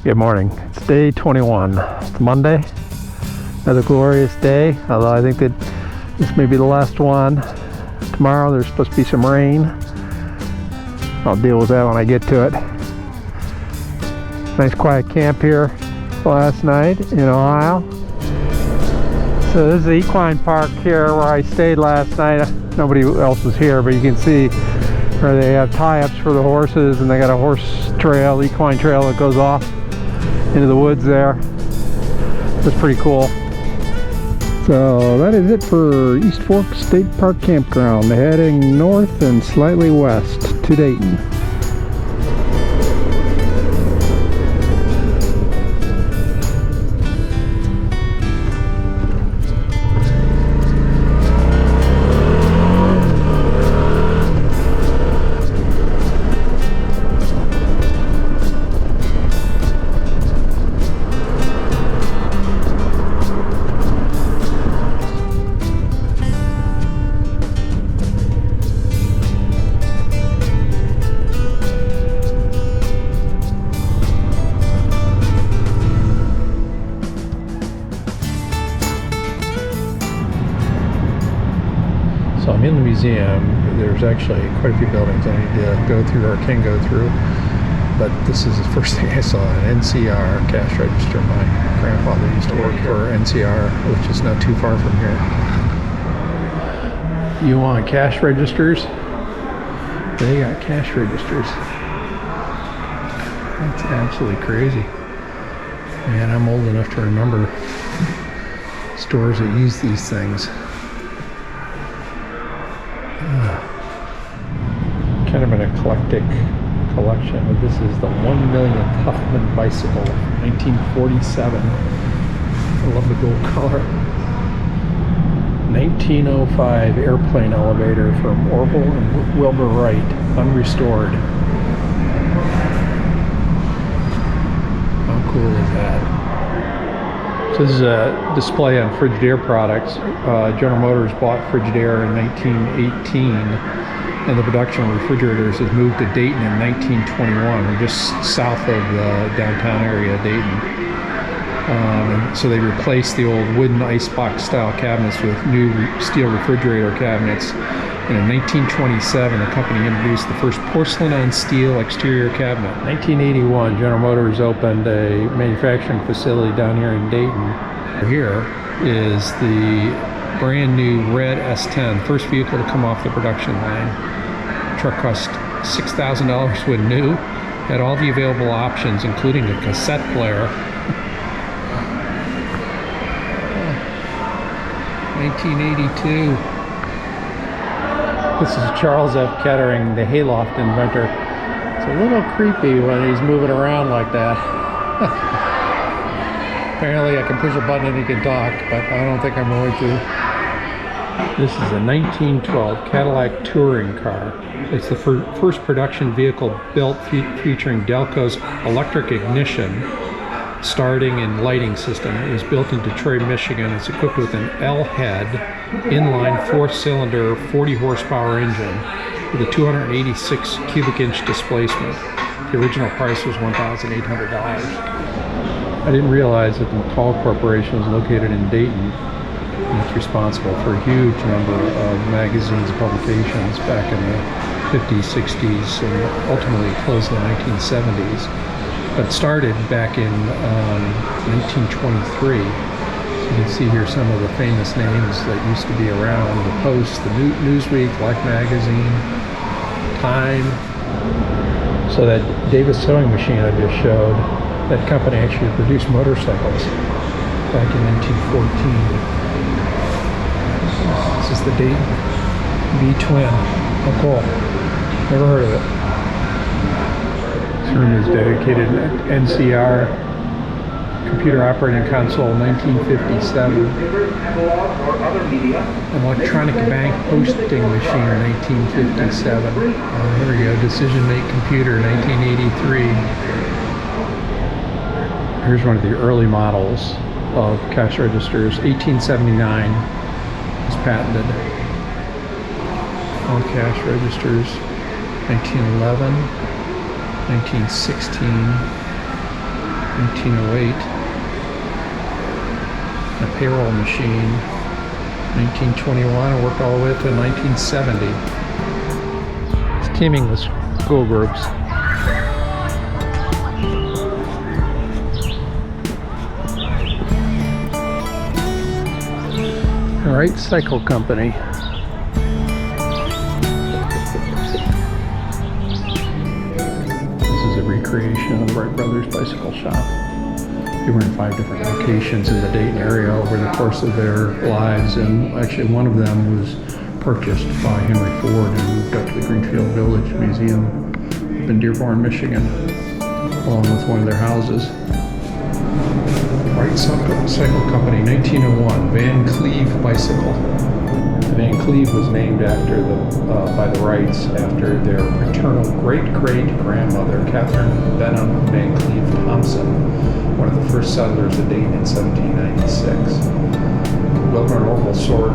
Good morning. It's day 21. It's Monday. Another glorious day, although I think that this may be the last one. Tomorrow there's supposed to be some rain. I'll deal with that when I get to it. Nice quiet camp here last night in Ohio. So this is the equine park here where I stayed last night. Nobody else was here, but you can see where they have tie-ups for the horses, and they got a horse trail, equine trail that goes off into the woods there. That's pretty cool. So that is it for East Fork State Park Campground, heading north and slightly west to Dayton. So I'm in the museum. There's actually quite a few buildings I need to go through or can go through, but this is the first thing I saw, an NCR cash register. My grandfather used to work for NCR, which is not too far from here. You want cash registers? They got cash registers. That's absolutely crazy. Man, I'm old enough to remember stores that use these things. Kind of an eclectic collection, but this is the 1 millionth Huffman bicycle, 1947. I love the gold color. 1905 airplane elevator from Orville and Wilbur Wright, unrestored. How cool is that? So this is a display on Frigidaire products. General Motors bought Frigidaire in 1918. And the production of refrigerators has moved to Dayton in 1921. We're just south of the downtown area of Dayton. And so they replaced the old wooden icebox style cabinets with new steel refrigerator cabinets. And in 1927, the company introduced the first porcelain on steel exterior cabinet. 1981, General Motors opened a manufacturing facility down here in Dayton. Here is the brand new red S10, first vehicle to come off the production line. Truck cost $6,000 when new, had all the available options including a cassette player. 1982. This is Charles F. Kettering, the hayloft inventor. It's a little creepy when he's moving around like that. Apparently I can push a button and he can talk, but I don't think I'm going to. This is a 1912 Cadillac touring car. It's the first production vehicle built featuring Delco's electric ignition, starting and lighting system. It was built in Detroit, Michigan. It's equipped with an L-head, inline 4-cylinder, 40 horsepower engine with a 286 cubic inch displacement. The original price was $1,800. I didn't realize that the McCall Corporation was located in Dayton. And it's responsible for a huge number of magazines and publications back in the 50s, 60s, and ultimately closed in the 1970s. But started back in 1923. So you can see here some of the famous names that used to be around: the Post, the Newsweek, Life magazine, Time. So that Davis sewing machine I just showed, that company actually produced motorcycles back in 1914. This is the Dayton V-Twin. Oh, cool. Never heard of it. This room is dedicated to NCR computer operating console, 1957. Electronic bank posting machine, 1957. Here we go. Decision Make computer, 1983. Here's one of the early models of cash registers, 1879. Was patented. All cash registers, 1911, 1916, 1908. A payroll machine, 1921, and worked all the way up to 1970. It's teeming with school groups. Wright Cycle Company. This is a recreation of the Wright Brothers bicycle shop. They were in 5 different locations in the Dayton area over the course of their lives, and actually one of them was purchased by Henry Ford and moved up to the Greenfield Village Museum up in Dearborn, Michigan, along with one of their houses. Wright Cycle Company, 1901, Van Cleve bicycle. The Van Cleve was named after by the Wrights after their paternal great-great-grandmother, Catherine Benham Van Cleve Thompson, one of the first settlers of Dayton in 1796. Wilmer Norval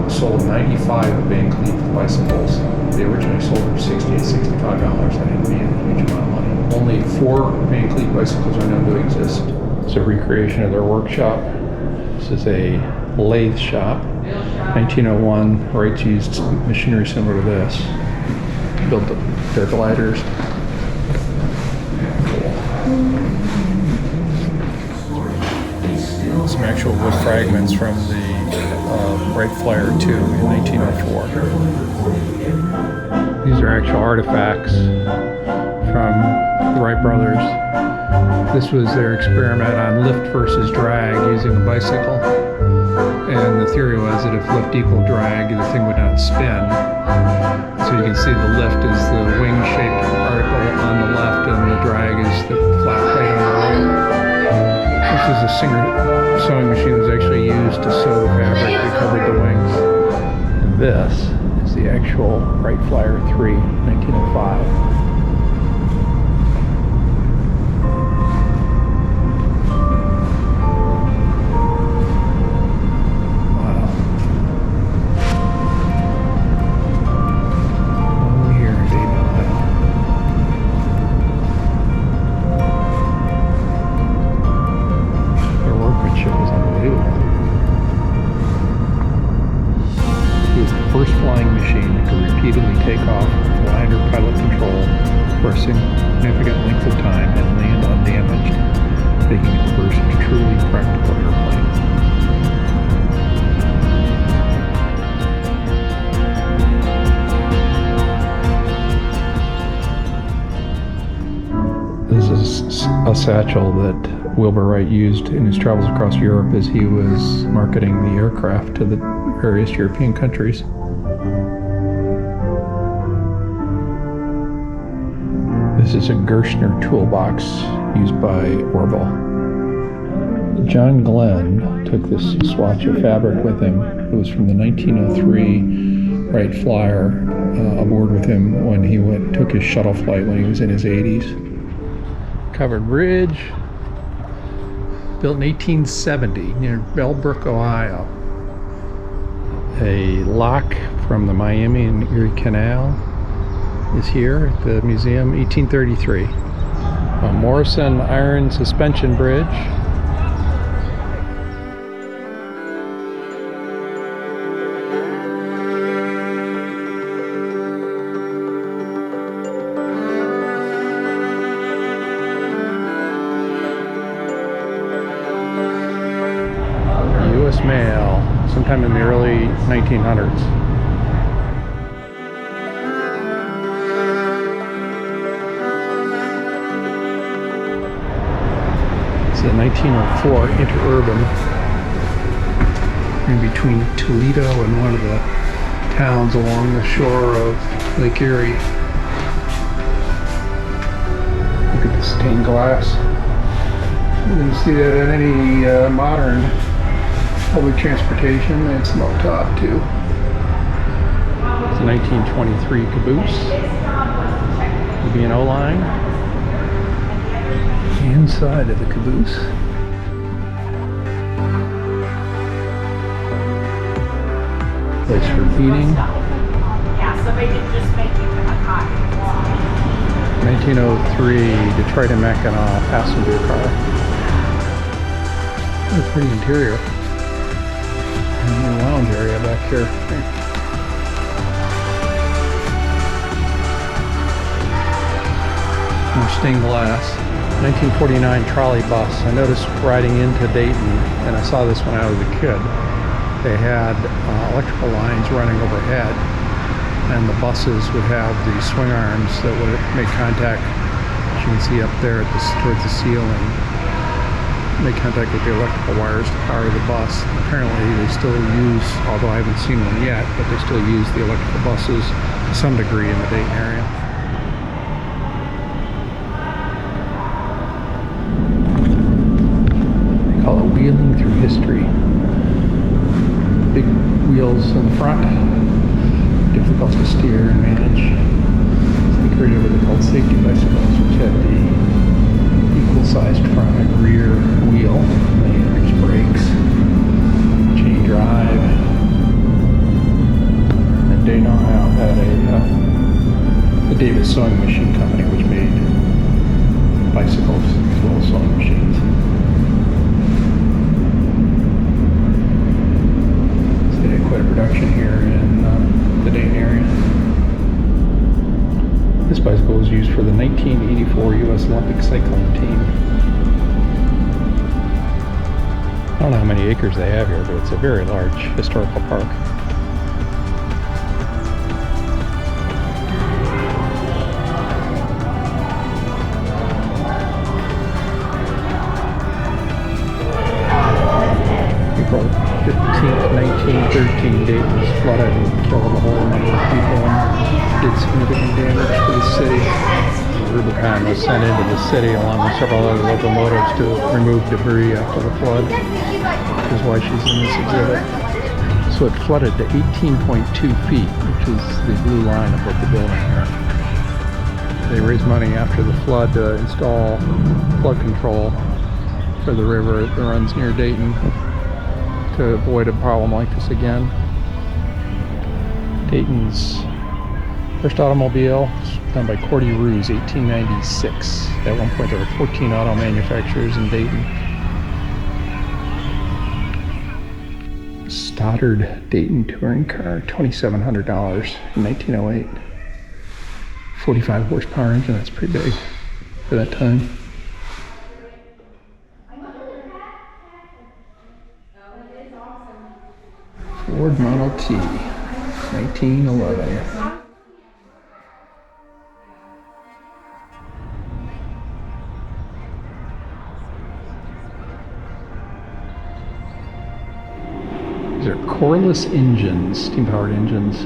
sold 95 Van Cleve bicycles. They originally sold for $60 to $65. That didn't mean a huge amount of money. Only 4 Van Cleve bicycles are known to exist. It's a recreation of their workshop. This is a lathe shop. 1901, Wrights used machinery similar to this to build their gliders. Some actual wood fragments from the Wright Flyer 2 in 1904. These are actual artifacts from the Wright brothers. This was their experiment on lift versus drag using a bicycle. And the theory was that if lift equaled drag, the thing would not spin. So you can see the lift is the wing-shaped particle on the left, and the drag is the flat plate on the right. This is a Singer sewing machine that was actually used to sew the fabric that covered the wings. And this is the actual Wright Flyer 3, 1905. First flying machine that could repeatedly take off with line or pilot control for a significant length of time and land undamaged, making it the first truly practical airplane. This is a satchel that Wilbur Wright used in his travels across Europe as he was marketing the aircraft to the various European countries. This is a Gerstner toolbox used by Orville. John Glenn took this swatch of fabric with him. It was from the 1903 Wright Flyer aboard with him when he took his shuttle flight when he was in his 80s. Covered bridge, built in 1870 near Bellbrook, Ohio. A lock from the Miami and Erie Canal is here at the museum, 1833. A Morrison iron suspension bridge. U.S. mail, sometime in the early 1900s. The 1904 interurban in between Toledo and one of the towns along the shore of Lake Erie. Look at the stained glass. You can see that in any modern public transportation. It's low top too. It's a 1923 caboose. The B&O line. Inside of the caboose. Place for feeding. Yeah, somebody did just make you a copy. 1903 Detroit and Mackinac passenger car. What a pretty interior. And a lounge area back here. More stained glass. 1949 trolley bus. I noticed riding into Dayton, and I saw this when I was a kid. They had electrical lines running overhead, and the buses would have the swing arms that would make contact, as you can see up there at towards the ceiling, make contact with the electrical wires to power the bus. Apparently they still use, although I haven't seen one yet, but they still use the electrical buses to some degree in the Dayton area. Call it wheeling through history. Big wheels in the front, difficult to steer and manage. They created what they called safety bicycles, which had the equal-sized front and rear wheel. There's brakes, chain drive, and Dayton, Ohio had the Davis Sewing Machine Company, which made bicycles as well as sewing machines. Quite a production here in the Dayton area. This bicycle was used for the 1984 U.S. Olympic cycling team. I don't know how many acres they have here, but it's a very large historical park. April 15th, 1913, Dayton was flooded and killed a whole number of people and did significant damage to the city. Rubicon was sent into the city along with several other locomotives to remove debris after the flood, which is why she's in this exhibit. So it flooded to 18.2 feet, which is the blue line above the building here. They raised money after the flood to install flood control for the river that runs near Dayton, to avoid a problem like this again. Dayton's first automobile was done by Cordy Ruse, 1896. At one point there were 14 auto manufacturers in Dayton. Stoddard Dayton touring car, $2,700 in 1908. 45 horsepower engine, that's pretty big for that time. Ford Model T, 1911. These are coreless engines, steam-powered engines.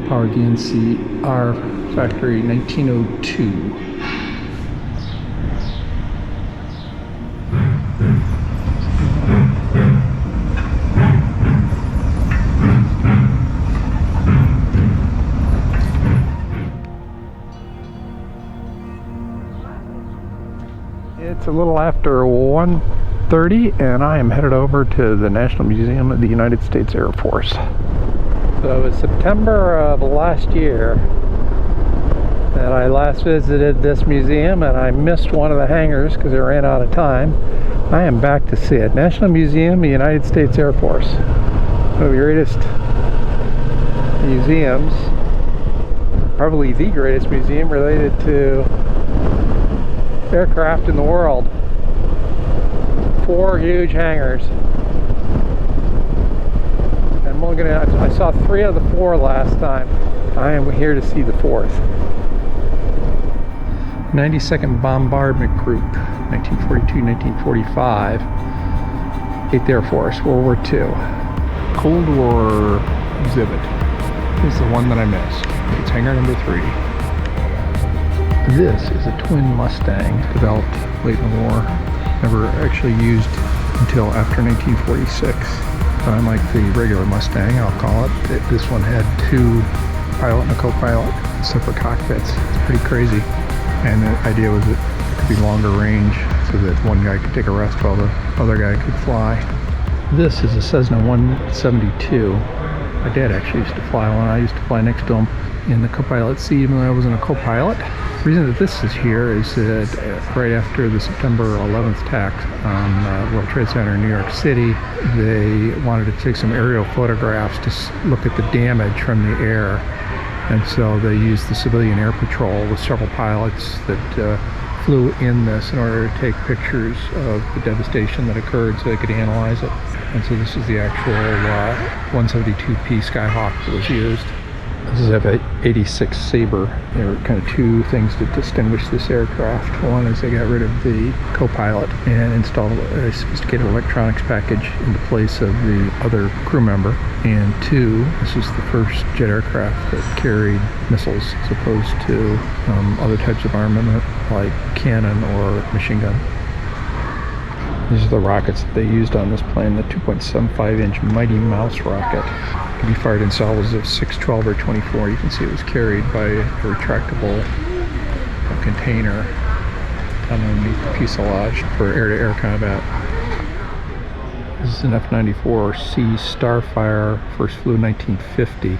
Powered the NCR factory, 1902. It's a little after 1:30 and I am headed over to the National Museum of the United States Air Force. So it was September of last year that I last visited this museum, and I missed one of the hangars because it ran out of time. I am back to see it. National Museum of the United States Air Force. One of the greatest museums, probably the greatest museum related to aircraft in the world. 4 huge hangars. I'm only I saw 3 of the 4 last time. I am here to see the 4th. 92nd Bombardment Group, 1942-1945. 8th Air Force, World War II. Cold War exhibit. This is the one that I missed. It's hangar number 3. This is a twin Mustang developed late in the war. Never actually used until after 1946. But unlike the regular Mustang, I'll call it, this one had 2 pilot and a co-pilot, separate cockpits. It's pretty crazy. And the idea was that it could be longer range so that one guy could take a rest while the other guy could fly. This is a Cessna 172. My dad actually used to fly one. I used to fly next to him in the co-pilot seat even though I wasn't a co-pilot. The reason that this is here is that right after the September 11th attack on World Trade Center in New York City, they wanted to take some aerial photographs to look at the damage from the air. And so they used the Civilian Air Patrol with several pilots that flew in this in order to take pictures of the devastation that occurred so they could analyze it. And so this is the actual 172P Skyhawk that was used. This is F-86 Sabre. There were kind of two things that distinguish this aircraft. One is they got rid of the co-pilot and installed a sophisticated electronics package in the place of the other crew member. And two, this is the first jet aircraft that carried missiles as opposed to other types of armament like cannon or machine gun. These are the rockets that they used on this plane, the 2.75-inch Mighty Mouse rocket. It can be fired in salvos of 6, 12, or 24. You can see it was carried by a retractable container underneath the fuselage for air-to-air combat. This is an F-94C Starfire, first flew in 1950. Look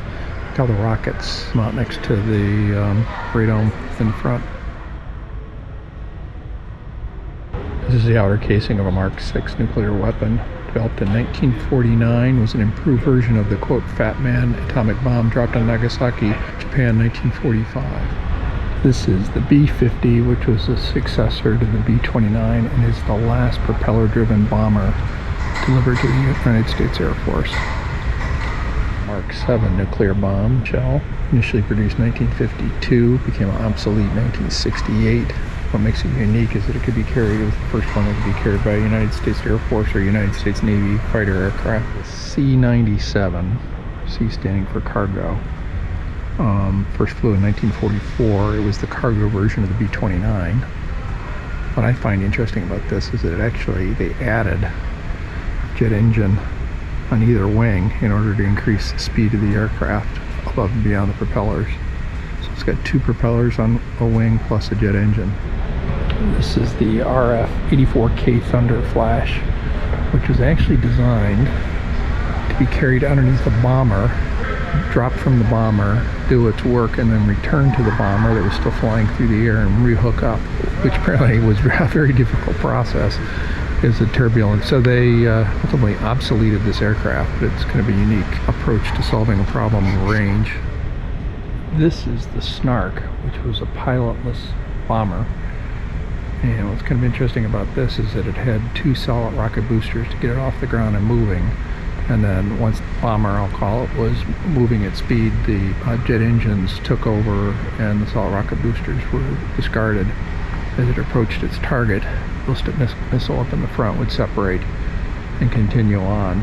how the rockets come out next to the radome in the front. This is the outer casing of a Mark VI nuclear weapon. Developed in 1949, was an improved version of the, quote, Fat Man atomic bomb dropped on Nagasaki, Japan, 1945. This is the B-50, which was a successor to the B-29 and is the last propeller-driven bomber delivered to the United States Air Force. Mark VII nuclear bomb shell, initially produced in 1952, became obsolete in 1968. What makes it unique is that it could be carried, it was the first one that could be carried by a United States Air Force or United States Navy fighter aircraft. C-97, C standing for cargo, first flew in 1944. It was the cargo version of the B-29. What I find interesting about this is that they added jet engine on either wing in order to increase the speed of the aircraft above and beyond the propellers. So it's got two propellers on a wing plus a jet engine. This is the RF-84K Thunder Flash, which was actually designed to be carried underneath the bomber, drop from the bomber, do its work, and then return to the bomber that was still flying through the air and rehook up, which apparently was a very difficult process because of turbulence. So they ultimately obsoleted this aircraft, but it's kind of a unique approach to solving a problem in range. This is the Snark, which was a pilotless bomber. And what's kind of interesting about this is that it had two solid rocket boosters to get it off the ground and moving. And then once the bomber, I'll call it, was moving at speed, the jet engines took over and the solid rocket boosters were discarded. As it approached its target, the ballistic missile up in the front would separate and continue on.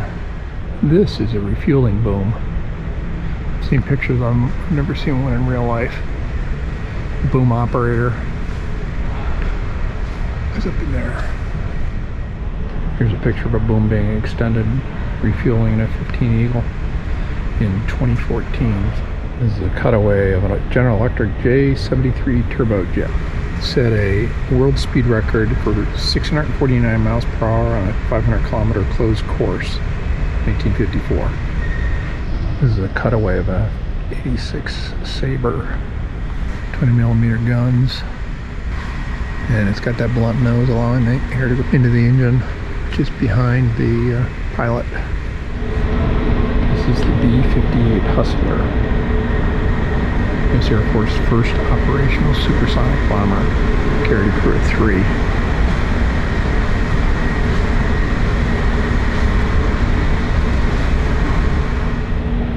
This is a refueling boom. I've seen pictures of them, I've never seen one in real life. The boom operator is up in there. Here's a picture of a boom being extended, refueling an F-15 Eagle in 2014. This is a cutaway of a General Electric J73 turbojet. It set a world speed record for 649 miles per hour on a 500-kilometer closed course, 1954. This is a cutaway of a 86 Sabre, 20-millimeter guns. And it's got that blunt nose allowing the air to go into the engine just behind the pilot. This is the B-58 Hustler. It's Air Force's first operational supersonic bomber, carried a crew of 3.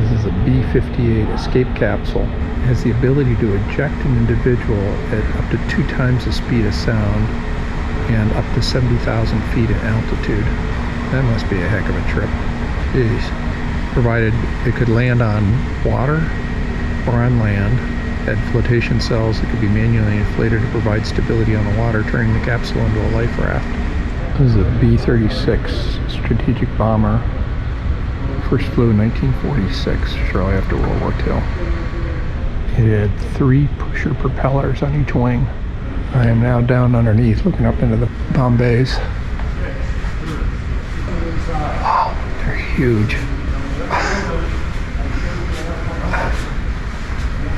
This is a B-58 escape capsule. It has the ability to eject an individual at up to 2 times the speed of sound and up to 70,000 feet in altitude. That must be a heck of a trip. Jeez. Provided it could land on water or on land, had flotation cells that could be manually inflated to provide stability on the water, turning the capsule into a life raft. This is a B-36 strategic bomber. First flew in 1946, shortly after World War II. It had 3 pusher propellers on each wing. I am now down underneath, looking up into the bomb bays. Wow, they're huge.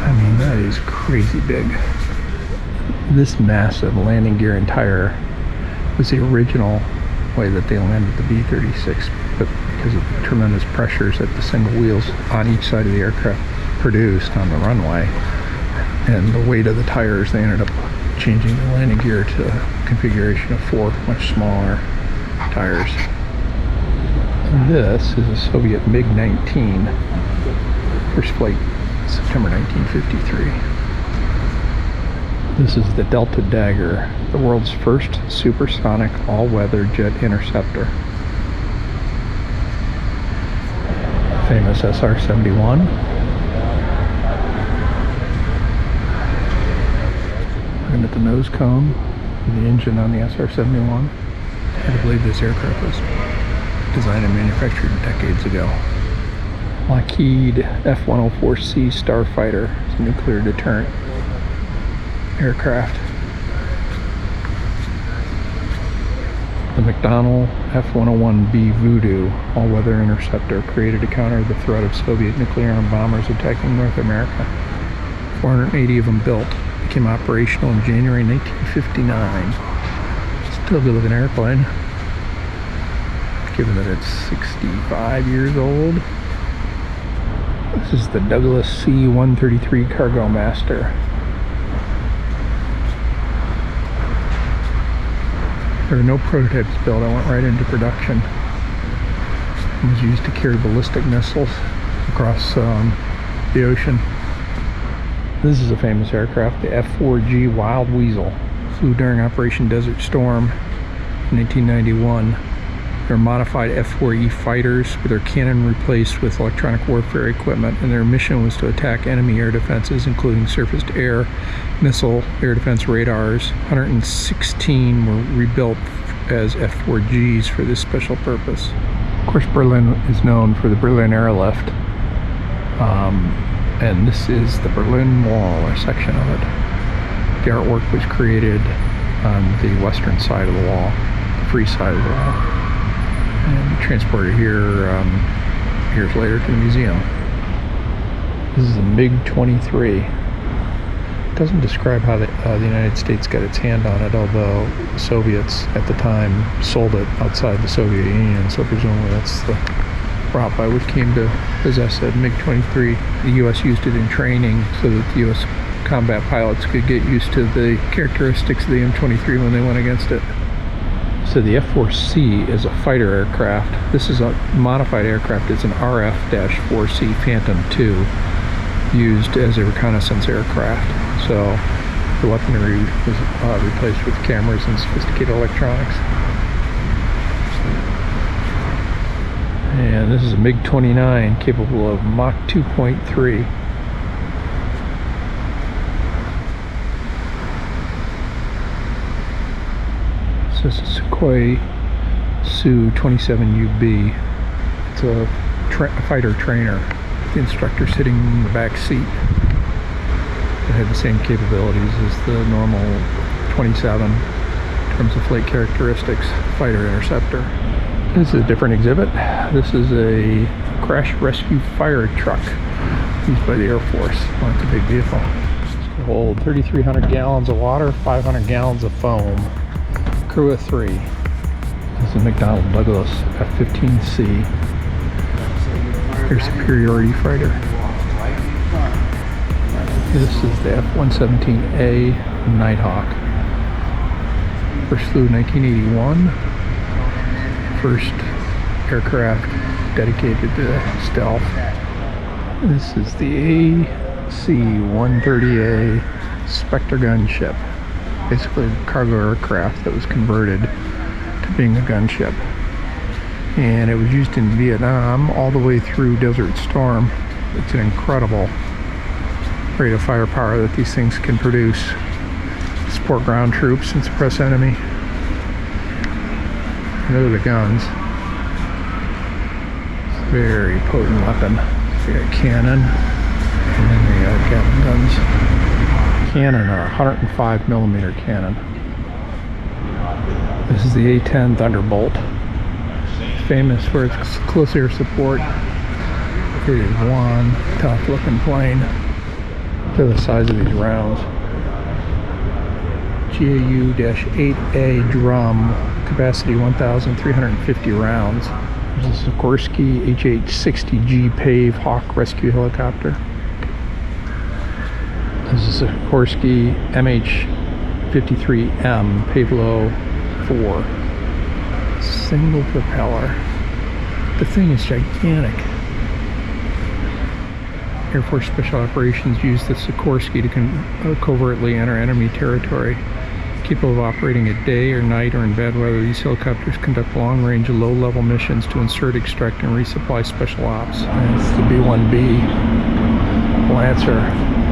I mean, that is crazy big. This massive landing gear and tire was the original way that they landed the B-36, but because of the tremendous pressures that the single wheels on each side of the aircraft produced on the runway and the weight of the tires, they ended up changing the landing gear to a configuration of 4 much smaller tires. And this is a Soviet MiG-19, first flight September 1953. This is the Delta Dagger, the world's first supersonic all-weather jet interceptor. Famous SR-71. Looking at the nose cone and the engine on the SR-71. I believe this aircraft was designed and manufactured decades ago. Lockheed F-104C Starfighter. It's a nuclear deterrent aircraft. The McDonnell F-101B Voodoo all-weather interceptor created to counter the threat of Soviet nuclear-armed bombers attacking North America. 480 of them built. Became operational in January 1959. Still a good-looking airplane, given that it's 65 years old. This is the Douglas C-133 Cargo Master. There were no prototypes built. I went right into production. It was used to carry ballistic missiles across the ocean. This is a famous aircraft, the F-4G Wild Weasel. Flew during Operation Desert Storm in 1991. They're modified F-4E fighters with their cannon replaced with electronic warfare equipment, and their mission was to attack enemy air defenses, including surface-to-air, missile, air defense radars. 116 were rebuilt as F-4Gs for this special purpose. Of course, Berlin is known for the Berlin Airlift, and this is the Berlin Wall, or section of it. The artwork was created on the western side of the wall, the free side of the wall, and transported here years later to the museum. This is a MiG-23. It doesn't describe how the United States got its hand on it, although the Soviets at the time sold it outside the Soviet Union, so presumably that's the route by which came to possess a MiG-23. The U.S. used it in training so that the U.S. combat pilots could get used to the characteristics of the M23 when they went against it. So the F-4C is a fighter aircraft. This is a modified aircraft. It's an RF-4C Phantom II used as a reconnaissance aircraft. So the weaponry was replaced with cameras and sophisticated electronics. And this is a MiG-29 capable of Mach 2.3. This is a Sukhoi Su-27UB. It's a fighter trainer. The instructor sitting in the back seat. It had the same capabilities as the normal 27 in terms of flight characteristics fighter interceptor. This is a different exhibit. This is a crash rescue fire truck used by the Air Force. Well, it's a big vehicle. It holds 3,300 gallons of water, 500 gallons of foam. Crew of 3. This is a McDonnell Douglas F-15C air superiority fighter. This is the F-117A Nighthawk. First flew in 1981. First aircraft dedicated to stealth. This is the AC-130A Spectre gunship. Basically a cargo aircraft that was converted to being a gunship. And it was used in Vietnam all the way through Desert Storm. It's an incredible rate of firepower that these things can produce. Support ground troops and suppress enemy. And those are the guns. Very potent weapon. We got cannon. And then we got Gatling guns. Cannon are 105 millimeter cannon. This is the A-10 Thunderbolt. Famous for its close air support. It is one tough looking plane. Look at the size of these rounds. GAU-8A drum, capacity 1,350 rounds. This is a Sikorsky HH-60G Pave Hawk rescue helicopter. This is a Sikorsky MH-53M Pavelo 4. Single propeller. The thing is gigantic. Air Force Special Operations used the Sikorsky to covertly enter enemy territory. Capable of operating at day or night or in bad weather, these helicopters conduct long-range, low-level missions to insert, extract, and resupply special ops. And it's the B-1B Lancer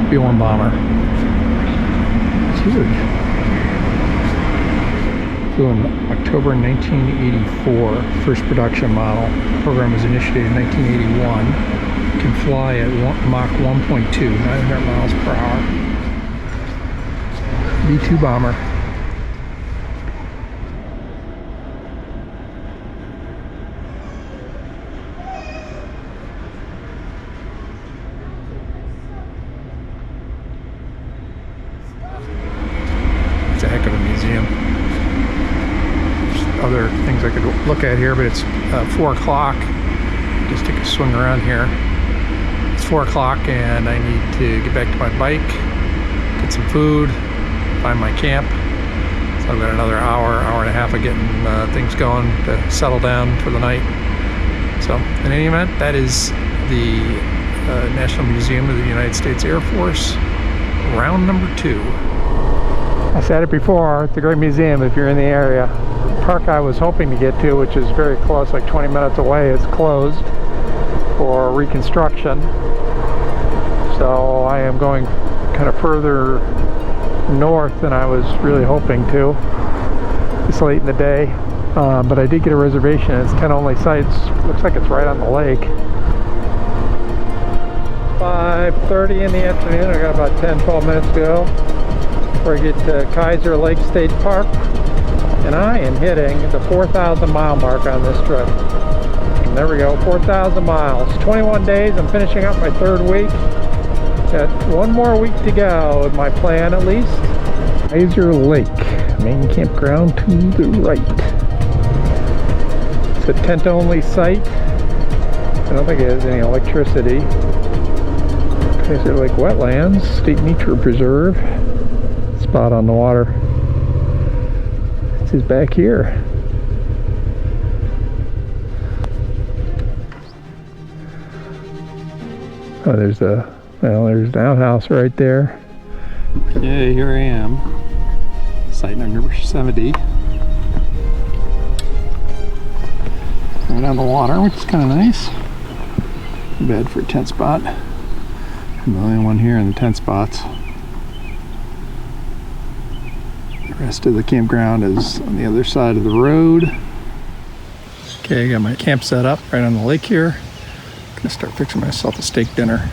B-1 bomber. It's huge. Flew in October 1984, first production model. The program was initiated in 1981. Can fly at Mach 1.2, 900 miles per hour. B-2 bomber. It's a heck of a museum. There's other things I could look at here, but it's 4 o'clock. Just take a swing around here. It's 4 o'clock and I need to get back to my bike, get some food, find my camp. So I've got another hour and a half of getting things going to settle down for the night. So in any event, that is the National Museum of the United States Air Force, round number 2. I said it before, it's a great museum if you're in the area. The park I was hoping to get to, which is very close, like 20 minutes away, is closed for reconstruction. So I am going kind of further north than I was really hoping to. It's late in the day, but I did get a reservation. It's 10 only sites. Looks like it's right on the lake. 5:30 in the afternoon. I got about 10-12 minutes to go before I get to Kaiser Lake State Park. And I am hitting the 4,000 mile mark on this trip. And there we go, 4,000 miles. 21 days, I'm finishing up my 3rd week. Got 1 more week to go, in my plan at least. Kaiser Lake, main campground to the right. It's a tent-only site. I don't think it has any electricity. Kaiser Lake Wetlands, State Nature Preserve. Spot on the water. This is back here. Oh, there's the outhouse right there. Yeah, here I am. Site number 70. Right on the water, which is kind of nice. Too bad for a tent spot. I'm the only one here in the tent spots. The rest of the campground is on the other side of the road. Okay, I got my camp set up right on the lake here. Gonna start fixing myself a steak dinner.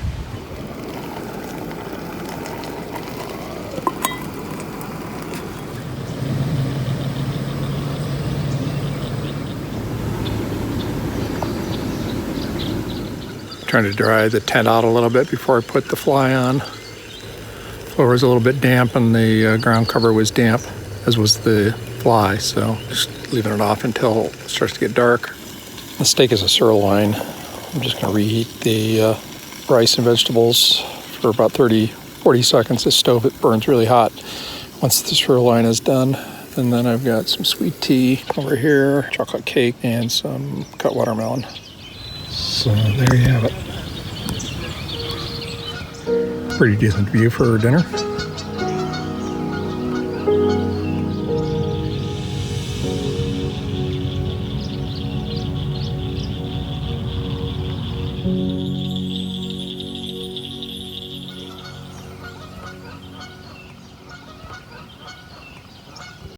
Trying to dry the tent out a little bit before I put the fly on. The floor was a little bit damp and the ground cover was damp, as was the fly, so just leaving it off until it starts to get dark. The steak is a sirloin. I'm just going to reheat the rice and vegetables for about 30-40 seconds. The stove, it burns really hot once the sirloin is done. And then I've got some sweet tea over here, chocolate cake, and some cut watermelon. So there you have it. Pretty decent view for dinner.